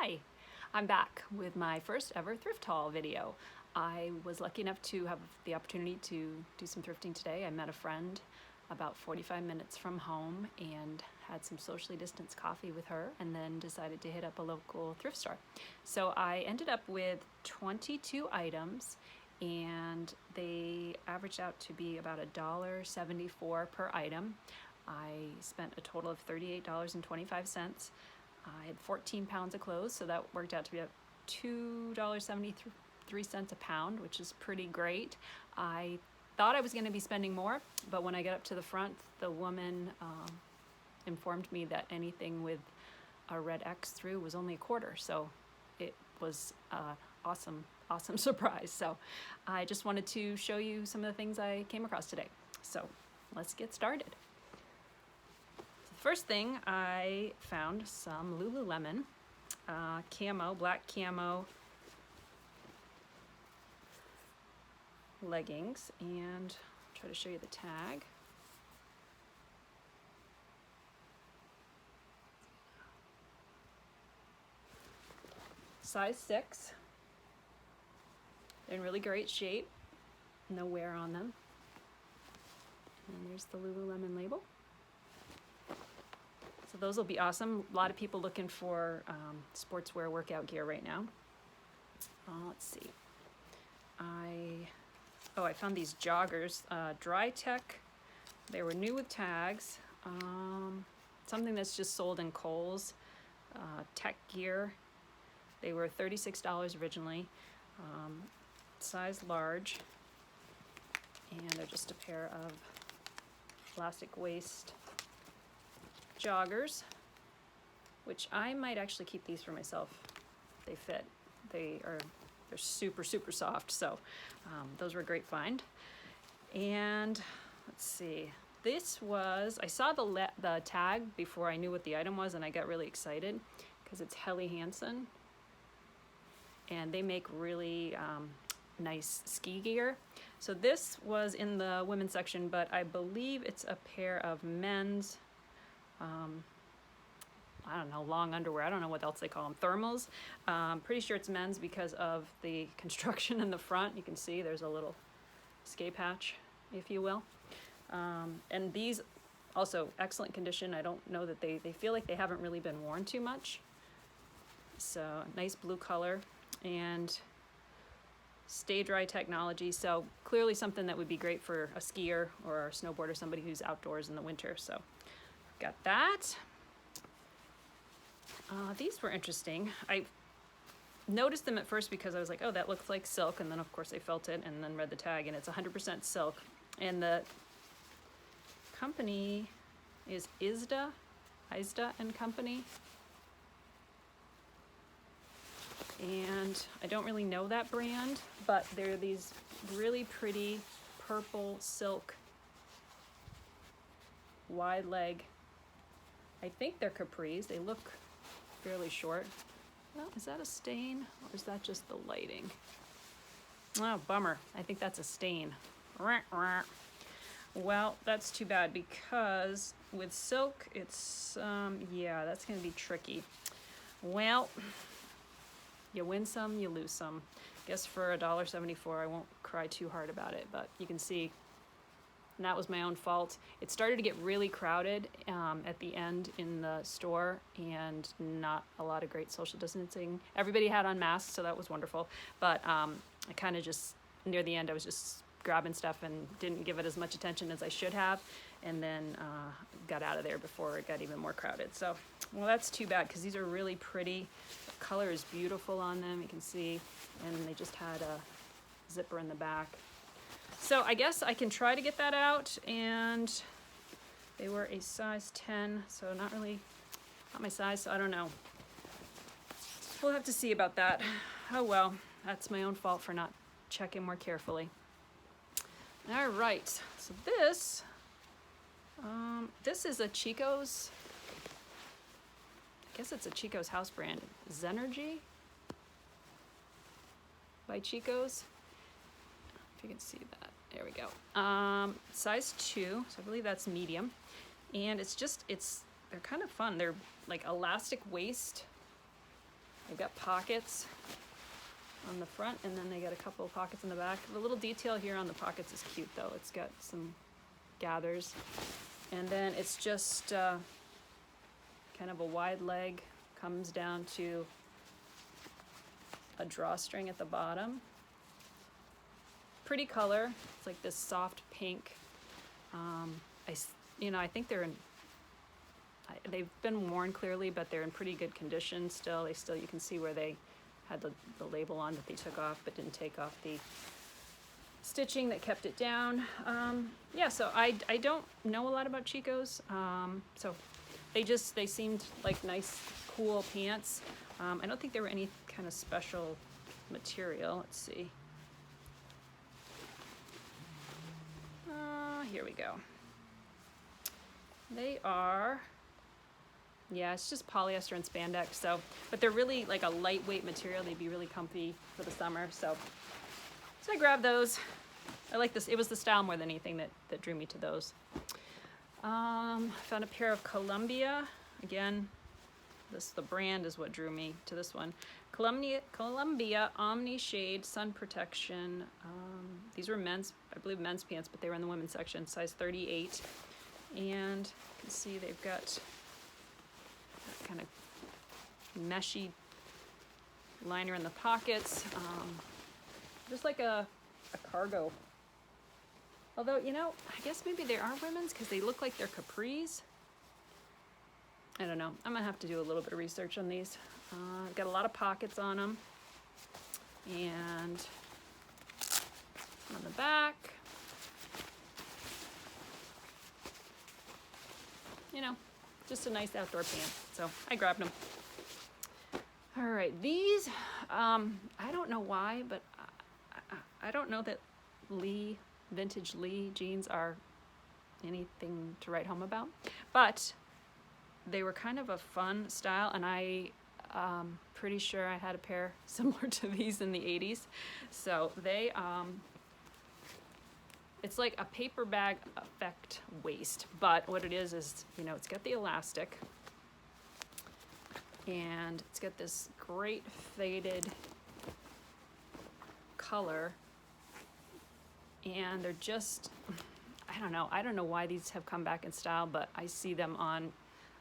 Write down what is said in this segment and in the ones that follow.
Hi, I'm back with my first ever thrift haul video. I was lucky enough to have the opportunity to do some thrifting today. I met a friend about 45 minutes from home and had some socially distanced coffee with her, and then decided to hit up a local thrift store. So I ended up with 22 items, and they averaged out to be about $1.74 per item. I spent a total of $38.25. I had 14 pounds of clothes, so that worked out to be about $2.73 a pound, which is pretty great. I thought I was going to be spending more, but when I got up to the front, the woman informed me that anything with a red X through was only a quarter, so it was awesome surprise. So I just wanted to show you some of the things I came across today. So let's get started. First thing, I found some Lululemon camo, black camo leggings, and I'll try to show you the tag. Size 6. They're in really great shape, no wear on them. And there's the Lululemon label. So those will be awesome. A lot of people looking for sportswear workout gear right now. Let's see. I found these joggers, Dry Tech. They were new with tags. Something that's just sold in Kohl's. Tech gear. They were $36 originally. Size large. And they're just a pair of elastic waist joggers, which I might actually keep these for myself. They fit. They're super soft, so those were a great find. And let's see, I saw the tag before I knew what the item was, and I got really excited because it's Helly Hansen, and they make really nice ski gear. So this was in the women's section, but I believe it's a pair of men's I don't know, long underwear. I don't know what else they call them. Thermals. Pretty sure it's men's because of the construction in the front. You can see there's a little escape hatch, if you will. And these also excellent condition. I don't know that they feel like they haven't really been worn too much. So nice blue color and stay dry technology. So clearly something that would be great for a skier or a snowboarder, somebody who's outdoors in the winter. So got that. These were interesting. I noticed them at first because I was like, oh, that looks like silk. And then, of course, I felt it and then read the tag, and it's 100% silk. And the company is Isda and Company. And I don't really know that brand, but they're these really pretty purple silk wide leg. I think they're capris. They look fairly short. Well, is that a stain or is that just the lighting? Oh, bummer. I think that's a stain. Well, that's too bad because with silk, it's, yeah, that's going to be tricky. Well, you win some, you lose some. Guess for $1.74, I won't cry too hard about it, but you can see, and that was my own fault. It started to get really crowded at the end in the store, and not a lot of great social distancing. Everybody had on masks, so that was wonderful. But I kind of just, near the end, I was just grabbing stuff and didn't give it as much attention as I should have, and then got out of there before it got even more crowded. So, well, that's too bad because these are really pretty. The color is beautiful on them, you can see, and they just had a zipper in the back. So I guess I can try to get that out, and they were a size 10, so not my size, so I don't know. We'll have to see about that. Oh well, that's my own fault for not checking more carefully. All right, so this is a Chico's, I guess it's a Chico's house brand, Zenergy by Chico's. If you can see that. There we go. Size 2, so I believe that's medium. And they're kind of fun. They're like elastic waist They've got pockets on the front, and then they got a couple of pockets in the back. The little detail here on the pockets is cute though. It's got some gathers, and then it's just kind of a wide leg, comes down to a drawstring at the bottom. Pretty color. It's like this soft pink. I think they've been worn clearly, but they're in pretty good condition still. You can see where they had the label on that they took off, but didn't take off the stitching that kept it down. Yeah, so I don't know a lot about Chico's. So they seemed like nice, cool pants. I don't think there were any kind of special material. Let's see. Here we go. They are, yeah, it's just polyester and spandex. So, but they're really like a lightweight material. They'd be really comfy for the summer. So I grabbed those. I like this. It was the style more than anything that drew me to those. Found a pair of Columbia. Again, the brand is what drew me to this one. Columbia Omni Shade Sun Protection. These were I believe men's pants, but they were in the women's section, size 38. And you can see they've got that kind of meshy liner in the pockets. Just like a cargo. Although, I guess maybe they are women's because they look like they're capris. I don't know. I'm gonna have to do a little bit of research on these. Got a lot of pockets on them. And on the back, just a nice outdoor pant. So I grabbed them. All right, these, I don't know why, but I don't know that vintage Lee jeans are anything to write home about, but they were kind of a fun style, and pretty sure I had a pair similar to these in the 80s. So they, it's like a paper bag effect waist, but what it is, it's got the elastic, and it's got this great faded color, and they're just, I don't know why these have come back in style, but I see them on,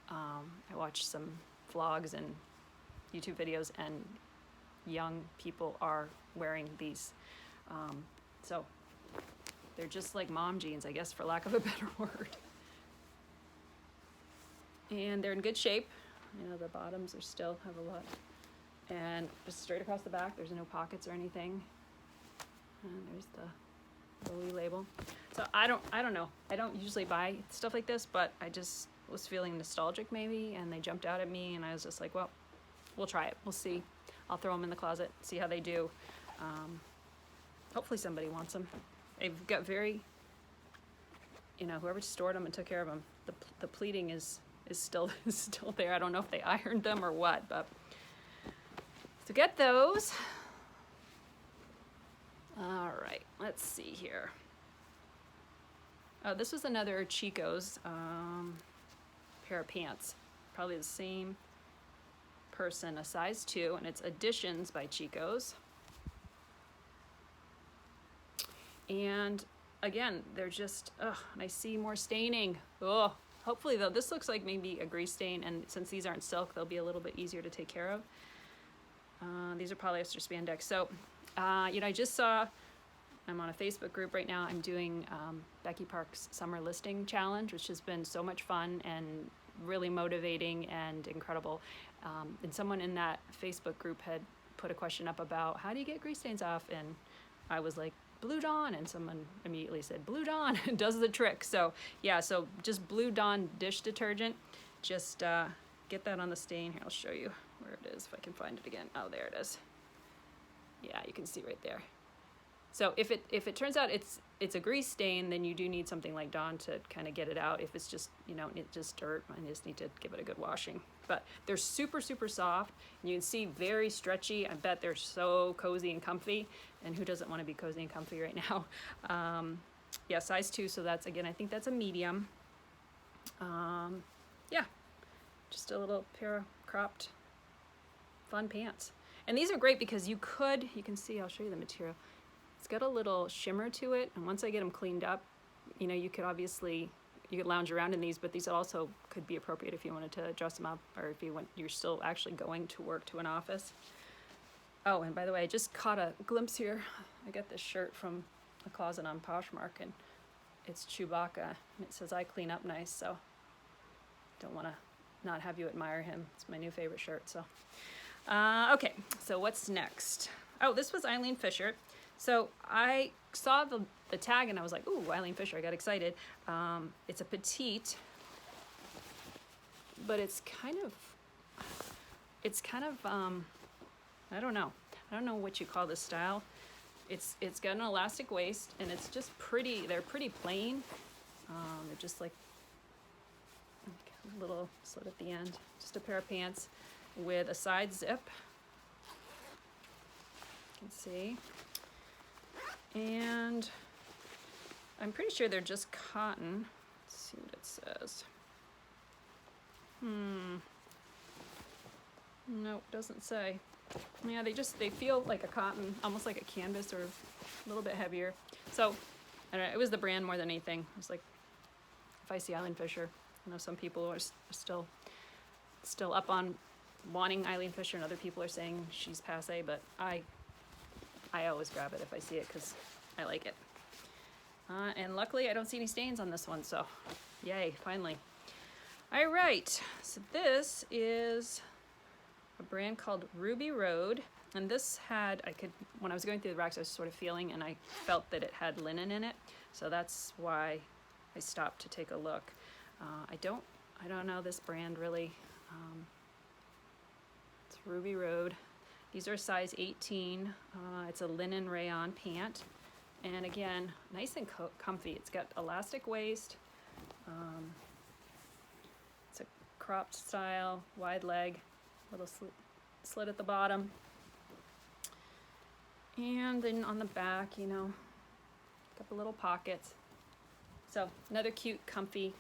I watch some vlogs and YouTube videos, and young people are wearing these. So they're just like mom jeans, I guess, for lack of a better word. And they're in good shape. The bottoms are still have a lot. And just straight across the back, there's no pockets or anything. And there's the Lee label. So I don't know. I don't usually buy stuff like this, but I just was feeling nostalgic maybe, and they jumped out at me, and I was just like, well, we'll try it. We'll see. I'll throw them in the closet, see how they do. Hopefully somebody wants them. They've got very, whoever stored them and took care of them, the pleating is still there. I don't know if they ironed them or what, but to get those. All right, let's see here. Oh, this was another Chico's pair of pants. Probably the same person, a size 2, and it's Editions by Chico's. And again, they're just, and I see more staining. Hopefully though, this looks like maybe a grease stain, and since these aren't silk, they'll be a little bit easier to take care of. These are polyester spandex. So, I just saw, I'm on a Facebook group right now. I'm doing Becky Park's Summer Listing Challenge, which has been so much fun and really motivating and incredible. And someone in that Facebook group had put a question up about how do you get grease stains off? And I was like, Blue Dawn, and someone immediately said Blue Dawn does the trick. So yeah, so just Blue Dawn dish detergent, just get that on the stain. Here, I'll show you where it is if I can find it again. Oh, there it is. Yeah, you can see right there. So if it turns out it's a grease stain, then you do need something like Dawn to kind of get it out. If it's just, it's just dirt, I just need to give it a good washing. But they're super, super soft. And you can see very stretchy. I bet they're so cozy and comfy. And who doesn't want to be cozy and comfy right now? Yeah, size 2. So that's, again, I think that's a medium. Yeah, just a little pair of cropped fun pants. And these are great because you can see, I'll show you the material. It's got a little shimmer to it, and once I get them cleaned up, you know, you could lounge around in these, but these also could be appropriate if you wanted to dress them up, or if you're still actually going to work to an office. Oh, and by the way, I just caught a glimpse here. I got this shirt from a closet on Poshmark, and it's Chewbacca, and it says, "I clean up nice," so don't want to not have you admire him. It's my new favorite shirt, so. Okay, so what's next? Oh, this was Eileen Fisher. So I saw the tag and I was like, ooh, Eileen Fisher, I got excited. It's a petite, but it's kind of, I don't know what you call this style. It's got an elastic waist, and it's just pretty, they're pretty plain. They're just like a little slit at the end. Just a pair of pants with a side zip. You can see. And I'm pretty sure they're just cotton. Let's see what it says. Nope, doesn't say. Yeah, they feel like a cotton, almost like a canvas, or a little bit heavier. So, I don't know, it was the brand more than anything. I was like, if I see Eileen Fisher, I know some people are still up on wanting Eileen Fisher, and other people are saying she's passé, but I always grab it if I see it because I like it. And luckily I don't see any stains on this one, so yay, finally. All right, so this is a brand called Ruby Road, and this had, when I was going through the racks, I was sort of feeling, and I felt that it had linen in it, so that's why I stopped to take a look. I don't know this brand really. It's Ruby Road. These are size 18. It's a linen rayon pant, and again, nice and comfy. It's got elastic waist. It's a cropped style, wide leg, little slit at the bottom, and then on the back, you know, a couple little pockets. So another cute, comfy,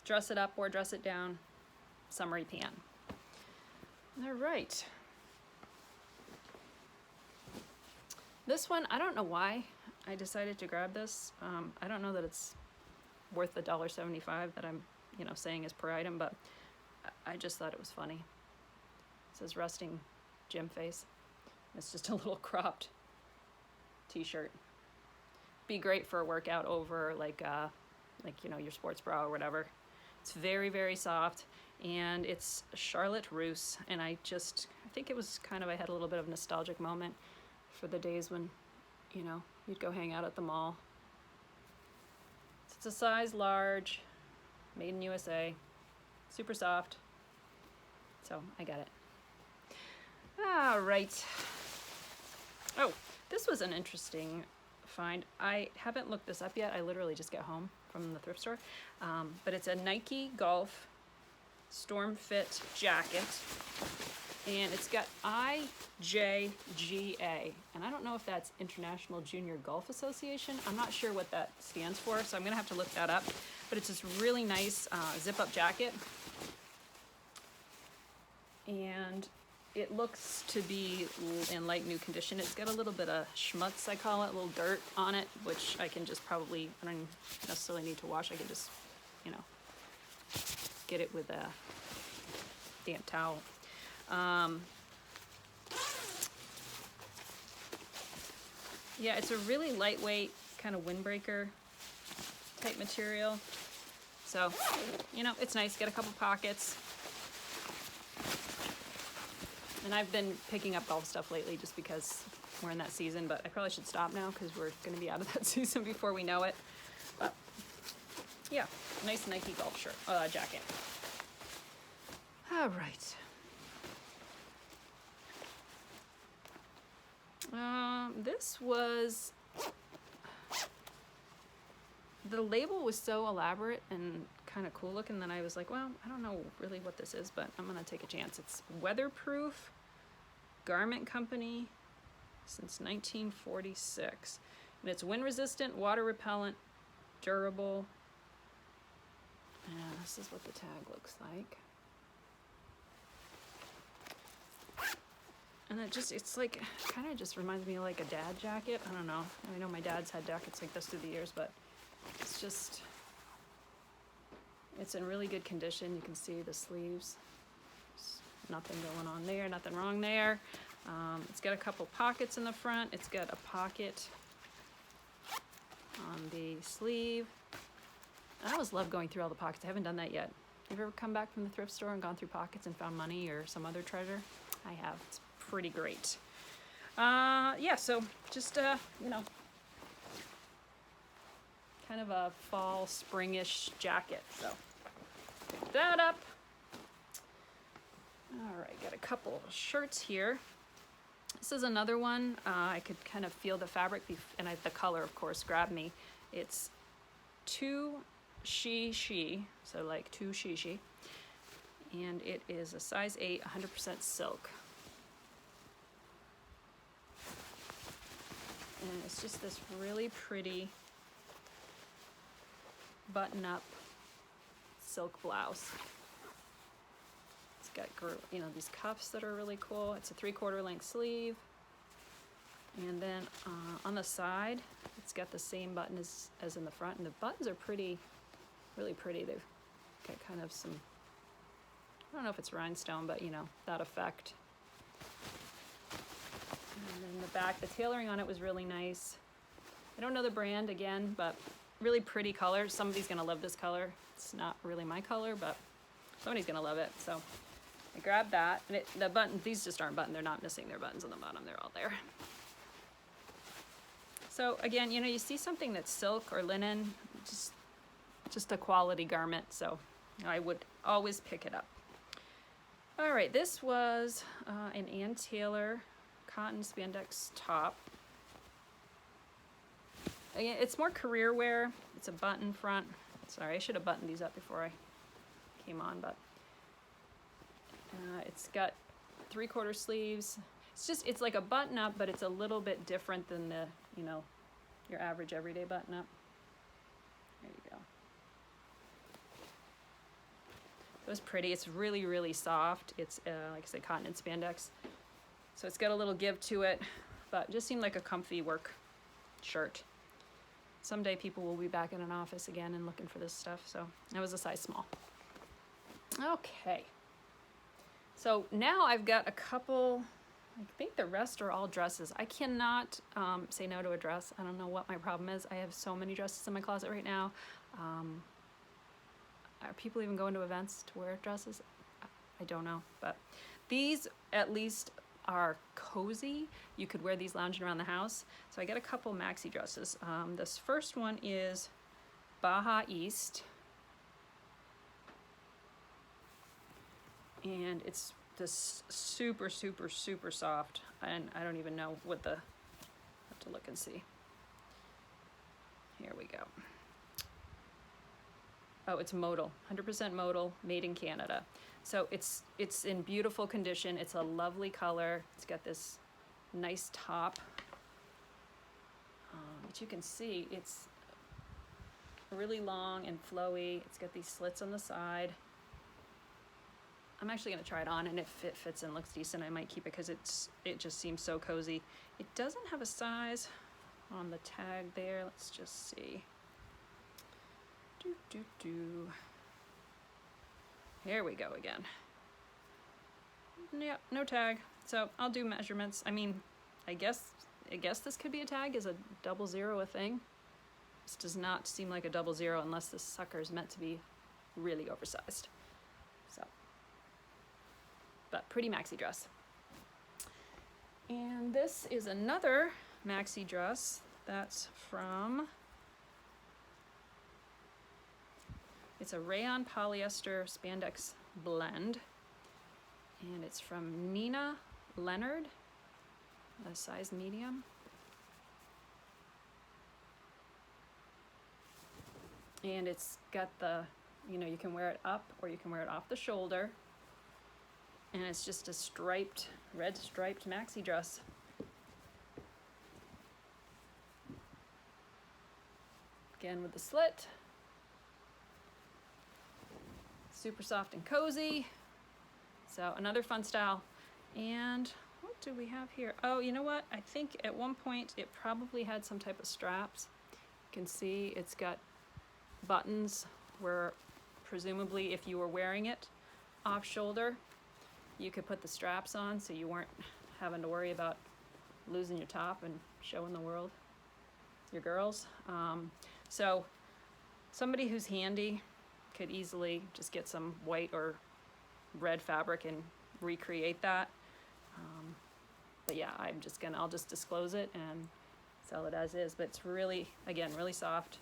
dress it up or dress it down summery pant. All right. This one, I don't know why I decided to grab this. I don't know that it's worth the $1.75 that I'm, you know, saying is per item, but I just thought it was funny. It says resting gym face. It's just a little cropped t-shirt. Be great for a workout over like you know, your sports bra or whatever. It's very, very soft, and it's Charlotte Russe, and I think it was kind of, I had a little bit of a nostalgic moment for the days when, you know, you'd go hang out at the mall. It's a size large, made in USA, super soft, so I got it. All right. Oh, this was an interesting find. I haven't looked this up yet. I literally just got home from the thrift store, but it's a Nike Golf Storm Fit jacket, and it's got IJGA, and I don't know if that's International Junior Golf Association. I'm not sure what that stands for, so I'm gonna have to look that up, but it's this really nice zip-up jacket, and it looks to be in like new condition. It's got a little bit of schmutz, I call it, a little dirt on it, which I can just probably, I don't necessarily need to wash. I can just, you know, get it with a damp towel. Yeah, it's a really lightweight kind of windbreaker type material. So, you know, it's nice. Get a couple pockets. And I've been picking up golf stuff lately just because we're in that season, but I probably should stop now because we're going to be out of that season before we know it. But yeah, nice Nike golf shirt, jacket. All right. This was, the label was so elaborate and kind of cool looking that I was like, well, I don't know really what this is, but I'm gonna take a chance. It's Weatherproof Garment Company since 1946, and it's wind resistant, water repellent, durable, and this is what the tag looks like. And it's like, kind of just reminds me of like a dad jacket. I don't know. I know my dad's had jackets like this through the years, but it's in really good condition. You can see the sleeves. There's nothing going on there, nothing wrong there. It's got a couple pockets in the front. It's got a pocket on the sleeve. I always love going through all the pockets. I haven't done that yet. Have you ever come back from the thrift store and gone through pockets and found money or some other treasure? I have. It's pretty great. Yeah, so just, you know, kind of a fall, springish jacket. So pick that up. All right, got a couple of shirts here. This is another one. I could kind of feel the fabric, and the color, of course, grabbed me. It's two she, so like two she, and it is a size 8, 100% silk. And it's just this really pretty button-up silk blouse. It's got, you know, these cuffs that are really cool. It's a 3/4 length sleeve. And then on the side, it's got the same button as in the front. And the buttons are pretty, really pretty. They've got kind of some, I don't know if it's rhinestone, but you know, that effect. And then the back, the tailoring on it was really nice. I don't know the brand again, but really pretty color. Somebody's gonna love this color. It's not really my color, but somebody's gonna love it. So I grabbed that, and the button, these just aren't buttoned. They're not missing their buttons on the bottom. They're all there. So again, you know, you see something that's silk or linen, just a quality garment. So I would always pick it up. All right, this was an Ann Taylor cotton spandex top. Again, it's more career wear. It's a button front. Sorry, I should have buttoned these up before I came on, but it's got 3/4 sleeves. It's like a button up, but it's a little bit different than the, you know, your average everyday button up. There you go. It was pretty. It's really, really soft. It's, like I said, cotton and spandex. So it's got a little give to it, but just seemed like a comfy work shirt. Someday people will be back in an office again and looking for this stuff. So it was a size small. Okay. So now I've got a couple, I think the rest are all dresses. I cannot say no to a dress. I don't know what my problem is. I have so many dresses in my closet right now. Are people even going to events to wear dresses? I don't know, but these at least are cozy. You could wear these lounging around the house. So I got a couple maxi dresses. This first one is Baja East. And it's this super, super, super soft. And I don't even know what have to look and see. Here we go. Oh, it's modal, 100% modal, made in Canada. So it's in beautiful condition. It's a lovely color. It's got this nice top. But you can see it's really long and flowy. It's got these slits on the side. I'm actually gonna try it on, and if it fits and looks decent, I might keep it because it just seems so cozy. It doesn't have a size on the tag there. Let's just see. Here we go again. Yep, no tag. So I'll do measurements. I mean, I guess this could be a tag. Is a 00 a thing? This does not seem like a 00 unless this sucker is meant to be really oversized. So, but pretty maxi dress. And this is another maxi dress that's from, it's a rayon polyester spandex blend, and it's from Nina Leonard, a size medium. And it's got the, you know, you can wear it up or you can wear it off the shoulder. And it's just a striped, red striped maxi dress. Again with the slit. Super soft and cozy. So another fun style. And what do we have here? Oh, you know what? I think at one point it probably had some type of straps. You can see it's got buttons where presumably if you were wearing it off shoulder, you could put the straps on so you weren't having to worry about losing your top and showing the world, your girls. So somebody who's handy could easily just get some white or red fabric and recreate that. But yeah, I'll just disclose it and sell it as is. But it's really, again, really soft,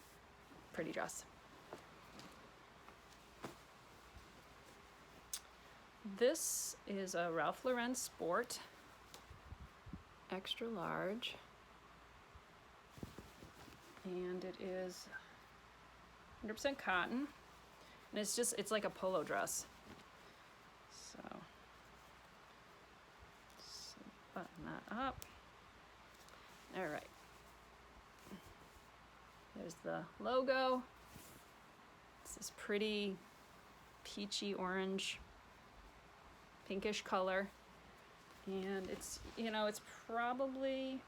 pretty dress. This is a Ralph Lauren Sport, extra large, and it is 100% cotton, and it's like a polo dress. So button that up. All right. There's the logo. It's this pretty peachy orange, pinkish color. And it's, it's probably,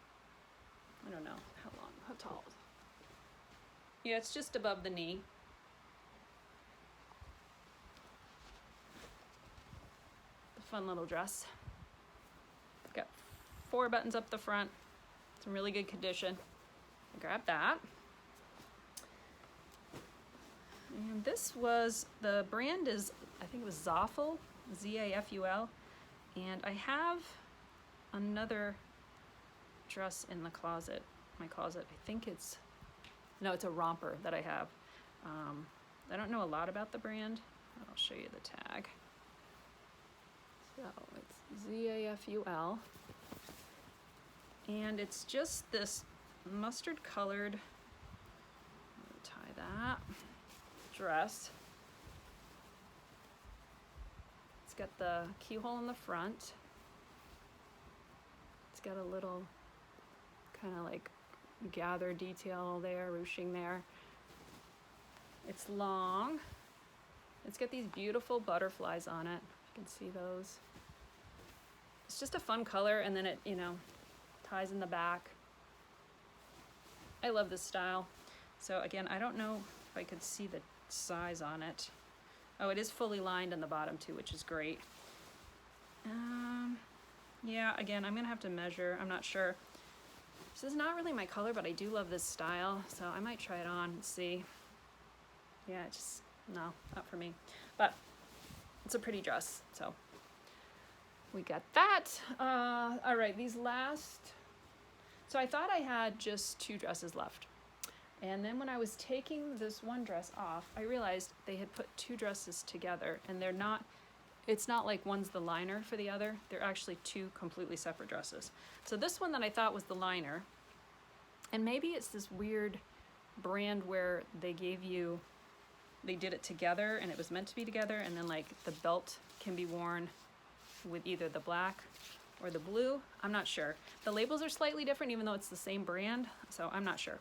I don't know, how tall is it? Yeah, it's just above the knee. A fun little dress. Got 4 buttons up the front. It's in really good condition. Grab that. And this was, the brand is, I think it was Zaful, Z-A-F-U-L. And I have another dress in the closet, my closet. I think it's a romper that I have. I don't know a lot about the brand. I'll show you the tag. So it's Z-A-F-U-L. And it's just this mustard colored, tie that, dress. It's got the keyhole in the front. It's got a little kind of like gather detail there, ruching there. It's long. It's got these beautiful butterflies on it. You can see those. It's just a fun color, and then it, ties in the back. I love this style. So again, I don't know if I could see the size on it. Oh, it is fully lined in the bottom too, which is great. Yeah, again, I'm gonna have to measure. I'm not sure. This is not really my color, but I do love this style, so I might try it on and see. Yeah, no, not for me. But it's a pretty dress, so we got that. All right, these last. So I thought I had just 2 dresses left. And then when I was taking this one dress off, I realized they had put 2 dresses together, and it's not like one's the liner for the other. They're actually 2 completely separate dresses. So this one that I thought was the liner, and maybe it's this weird brand where they did it together and it was meant to be together, and then like the belt can be worn with either the black or the blue. I'm not sure. The labels are slightly different even though it's the same brand, so I'm not sure.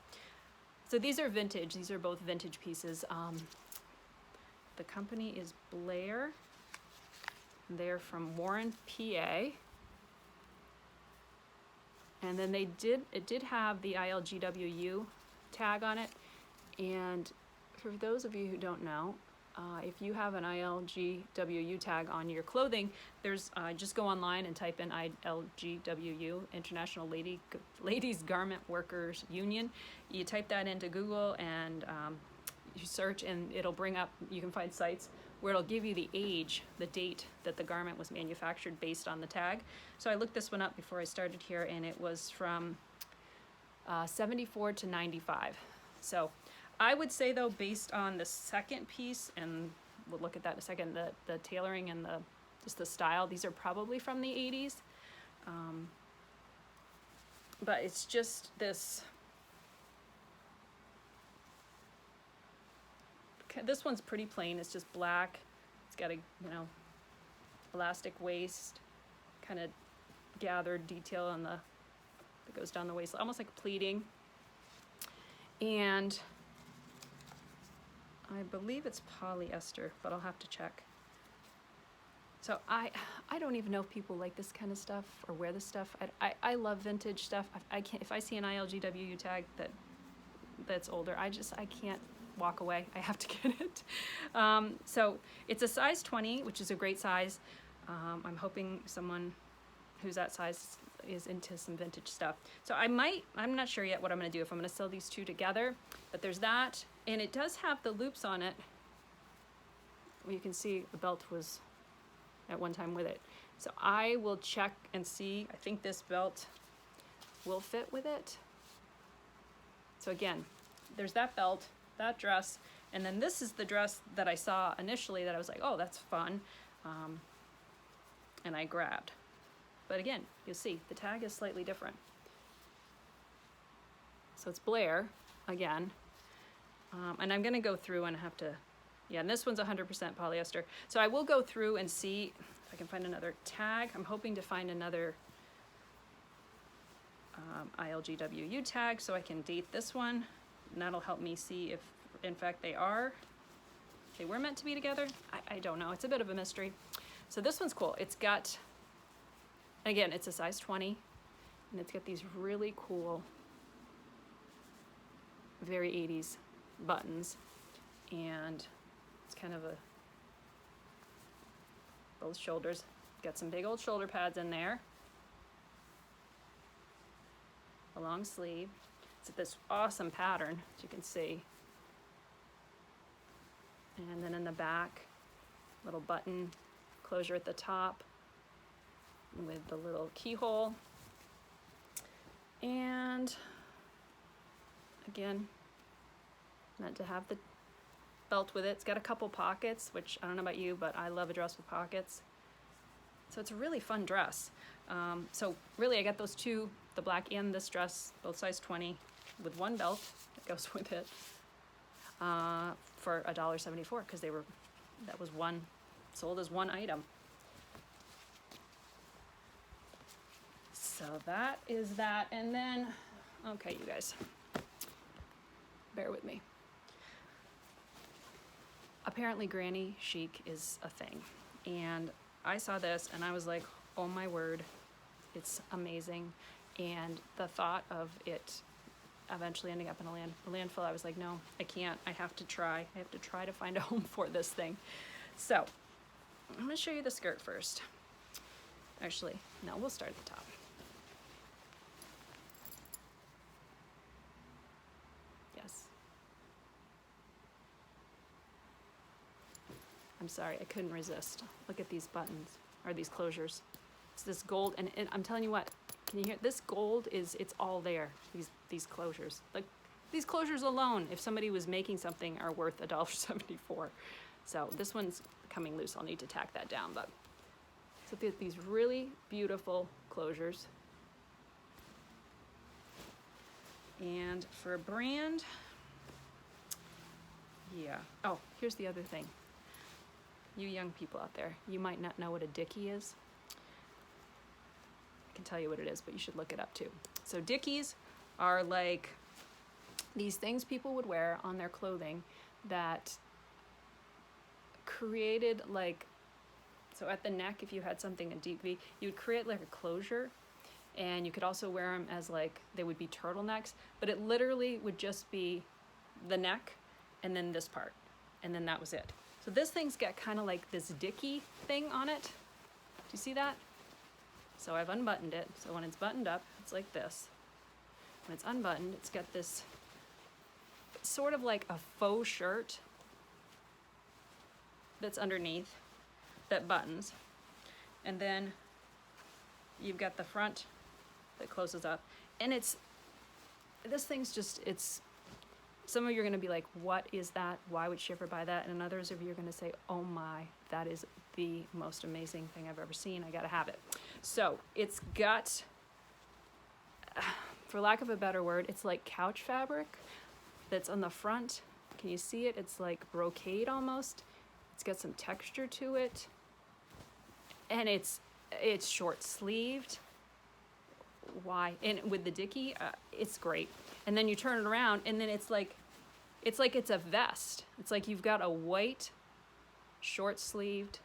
So these are vintage. These are both vintage pieces. The company is Blair. They're from Warren, PA. And then it did have the ILGWU tag on it. And for those of you who don't know, if you have an ILGWU tag on your clothing, there's just go online and type in ILGWU, International Ladies Garment Workers Union. You type that into Google and you search, and it'll bring up, you can find sites where it'll give you the age, the date that the garment was manufactured based on the tag. So I looked this one up before I started here, and it was from 74 to 95. So I would say though, based on the second piece, and we'll look at that in a second, the tailoring and just the style, these are probably from the 80s. But it's just this one's pretty plain. It's just black. It's got a elastic waist, kind of gathered detail on that goes down the waist, almost like pleating. And I believe it's polyester, but I'll have to check. So I I don't even know if people like this kind of stuff or wear this stuff. I love vintage stuff. I can't, if I see an ILGWU tag that's older, I can't walk away. I have to get it. So it's a size 20, which is a great size. I'm hoping someone who's that size is into some vintage stuff. So I'm not sure yet what I'm gonna do, if I'm gonna sell these two together, but there's that. And it does have the loops on it. You can see the belt was at one time with it. So I will check and see. I think this belt will fit with it. So again, there's that belt, that dress, and then this is the dress that I saw initially that I was like, oh, that's fun. And I grabbed. But again, you'll see the tag is slightly different. So it's Blair again. And I'm gonna go through and have to, yeah, and this one's 100% polyester. So I will go through and see if I can find another tag. I'm hoping to find another ILGWU tag so I can date this one. And that'll help me see if, in fact, they were meant to be together. I don't know. It's a bit of a mystery. So this one's cool. It's got, again, it's a size 20, and it's got these really cool, very 80s buttons, and it's kind of both shoulders. Got some big old shoulder pads in there. A long sleeve. It's this awesome pattern, as you can see. And then in the back, little button closure at the top with the little keyhole. And again, meant to have the belt with it. It's got a couple pockets, which I don't know about you, but I love a dress with pockets. So it's a really fun dress. So really I got those two, the black and this dress, both size 20, with one belt that goes with it, for $1.74, because that was one, sold as one item. So that is that. And then, okay, you guys, bear with me. Apparently granny chic is a thing. And I saw this and I was like, oh my word, it's amazing. And the thought of it eventually ending up in a landfill, I was like, no, I can't. I have to try. I have to try to find a home for this thing. So I'm gonna show you the skirt first. Actually, no, we'll start at the top. Yes. I'm sorry, I couldn't resist. Look at these buttons, or these closures. It's this gold, and I'm telling you what, can you hear, this gold it's all there, these closures. Like, these closures alone, if somebody was making something, are worth $1.74. So this one's coming loose, I'll need to tack that down, but. So these really beautiful closures. And for a brand, yeah. Oh, here's the other thing. You young people out there, you might not know what a Dickie is. I can tell you what it is, but you should look it up too. So Dickies are like these things people would wear on their clothing that created like, so at the neck, if you had something a deep V, you would create like a closure, and you could also wear them as like, they would be turtlenecks, but it literally would just be the neck and then this part, and then that was it. So this thing's got kind of like this Dickie thing on it. Do you see that? So I've unbuttoned it. So when it's buttoned up, it's like this. When it's unbuttoned, it's got this sort of like a faux shirt that's underneath that buttons. And then you've got the front that closes up. And this thing's just, some of you are gonna be like, what is that? Why would she ever buy that? And others of you are gonna say, oh my, that is the most amazing thing I've ever seen. I gotta have it. So it's got, for lack of a better word, it's like couch fabric that's on the front. Can you see it? It's like brocade almost. It's got some texture to it. And it's short sleeved. Why? And with the Dickie, it's great. And then you turn it around, and then it's like it's a vest. It's like you've got a white, short sleeved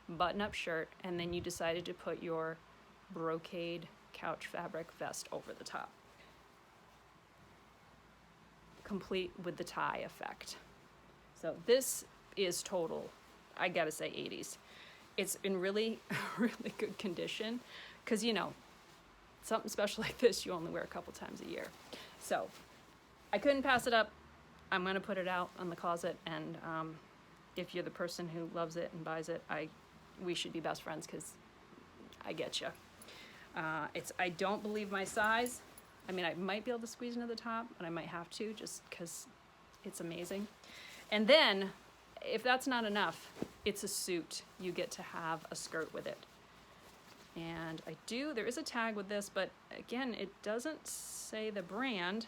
button-up shirt, and then you decided to put your brocade couch fabric vest over the top, complete with the tie effect. So this is total, I gotta say, 80s. It's in really, really good condition, because you know, something special like this you only wear a couple times a year. So I couldn't pass it up. I'm gonna put it out on the closet, and if you're the person who loves it and buys it, we should be best friends, because I get you. I don't believe my size. I mean, I might be able to squeeze into the top, and I might have to, just because it's amazing. And then, if that's not enough, it's a suit. You get to have a skirt with it. And there is a tag with this, but again, it doesn't say the brand.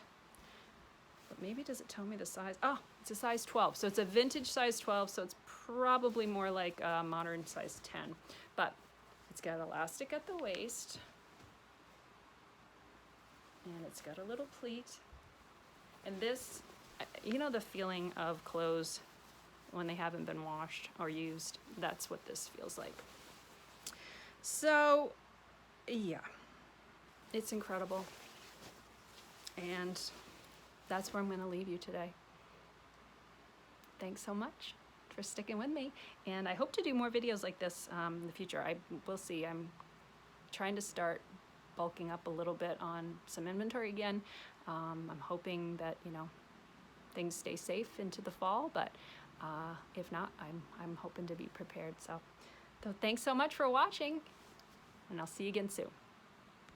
But maybe does it tell me the size? Oh, it's a size 12. So it's a vintage size 12, so it's probably more like a modern size 10. But it's got elastic at the waist. And it's got a little pleat. And this, you know the feeling of clothes when they haven't been washed or used? That's what this feels like. So, yeah, it's incredible. And that's where I'm going to leave you today. Thanks so much for sticking with me. And I hope to do more videos like this in the future. We'll see. I'm trying to start bulking up a little bit on some inventory again. I'm hoping that, you know, things stay safe into the fall, but if not, I'm hoping to be prepared. So thanks so much for watching, and I'll see you again soon.